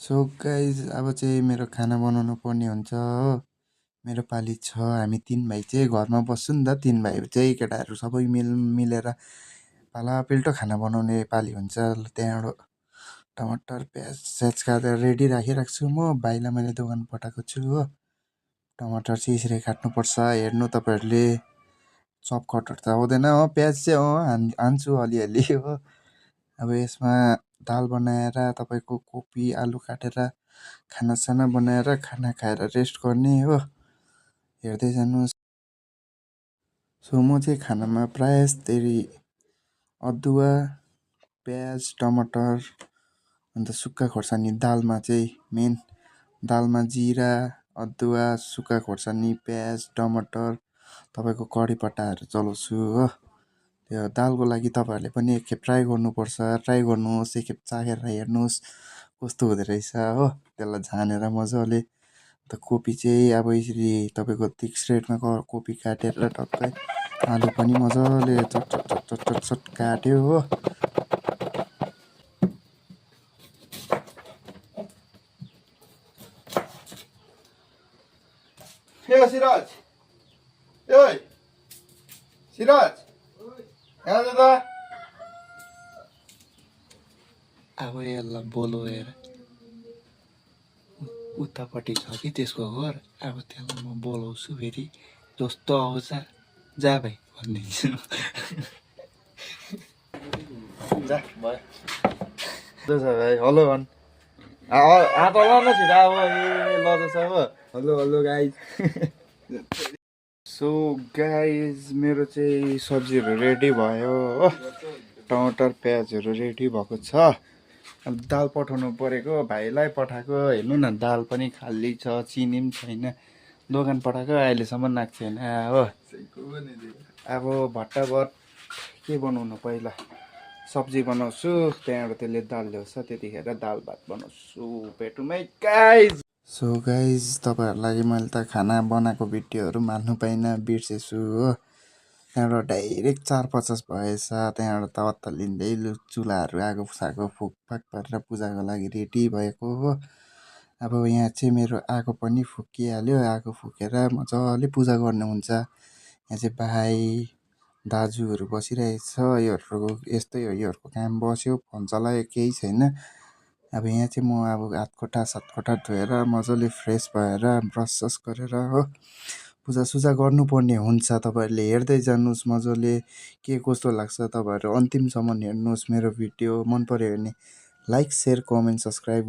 So guys अब चाहिँ मेरो खाना बनाउनु पर्ने हुन्छ हो। मेरो पाली छ, हामी 3 भाइ चाहिँ घरमा बस्छु नि त। 3 भाइ चाहिँ केटाहरू सबै मिलेर पालापिल्टो खाना बनाउने पाली हुन्छ। त्यहाँबाट टमाटर प्याज स्याज काटेर रेडी राखिराख्छु म। भाइलाई मैले दोकान पठाएको छु हो। टमाटर चाहिँ यसरी काट्नुपर्छ, हेर्नु तपाईँहरूले। चप कटर त आउँदैन हो, प्याज चाहिँ हान्छु अलिअलि हो। अब यसमा दाल बनाएर तपाईँको कोपी आलु काटेर खानासाना बनाएर खाना खाएर रेस्ट गर्ने हो। हेर्दै जानुहोस्। सो म चाहिँ खानामा प्रायः जस्तै अदुवा प्याज टमाटर अन्त सुक्खा खोर्सानी, दालमा चाहिँ मेन दालमा जिरा अदुवा सुक्खा खोर्सानी प्याज टमाटर तपाईँको कढीपत्ताहरू चलाउँछु हो। त्यो दालको लागि तपाईँहरूले पनि एकखेप ट्राई गर्नुपर्छ। ट्राई गर्नुहोस्, एकखेप चाखेर हेर्नुहोस् कस्तो हुँदो रहेछ हो। त्यसलाई झानेर मजाले त कोपी चाहिँ अब यसरी तपाईँको थिक स्ट्रेटमा कोपी काटेर टक्कै आलु पनि मजाले चट चट चट चट चट चट काट्यो हो। ए सिराज, ए सिराज, यहाँ जा त। अब यसलाई बोलाएर उतापट्टि छ कि त्यसको घर। अब त्यसलाई म बोलाउँछु, फेरि जस्तो आउँछ जा भाइ भनिदिन्छु। जा भयो छ भाइ, हेलो भन्। हात हल्ला न छिटो अब। ए लज छ हो। Hello hello guys. So guys मेरो चाहिँ सब्जीहरू रेडी भयो हो। टमाटर प्याजहरू रेडी भएको छ। अब दाल पठाउनु परेको, भाइलाई पठाएको। हेर्नु न दाल पनि खाली छ, चिनी पनि छैन। दोकान पठाएको अहिलेसम्म आएको छैन हो। अब भट्टाभट के बनाउनु, पहिला सब्जी बनाउँछु, त्यहाँबाट त्यसले दाल ल्याउँछ, त्यतिखेर दाल भात बनाउँछु पेटुमै गाइज। सो गाइज तपाईँहरूलाई मैले त खाना बनाएको भिडियोहरू पनि हाल्नु पाइनँ, बिर्सेछु हो। त्यहाँबाट डाइरेक्ट 4:50 भएछ। त्यहाँबाट त अत्तालिँदै चुलाहरू आगो सागो फुकफाक गरेर पूजाको लागि रेडी भएको हो। अब यहाँ चाहिँ मेरो आगो पनि फुकिहाल्यो। आगो फुकेर मजाले पूजा गर्ने हुन्छ। यहाँ चाहिँ भाइ दाजुहरू बसिरहेको छ। योहरूको यस्तै हो, योहरूको काम बस्यो, फोन चलायो, केही छैन। अब यहाँ चाहिँ म अब हातखुट्टा सातखुट्टा धोएर मजाले फ्रेस भएर ब्रस सस गरेर हो पूजासुजा गर्नुपर्ने हुन्छ। तपाईँहरूले हेर्दै जानुहोस् मजाले, के कस्तो लाग्छ तपाईँहरू अन्तिमसम्म हेर्नुहोस्। मेरो भिडियो मन पऱ्यो भने लाइक सेयर कमेन्ट सब्सक्राइब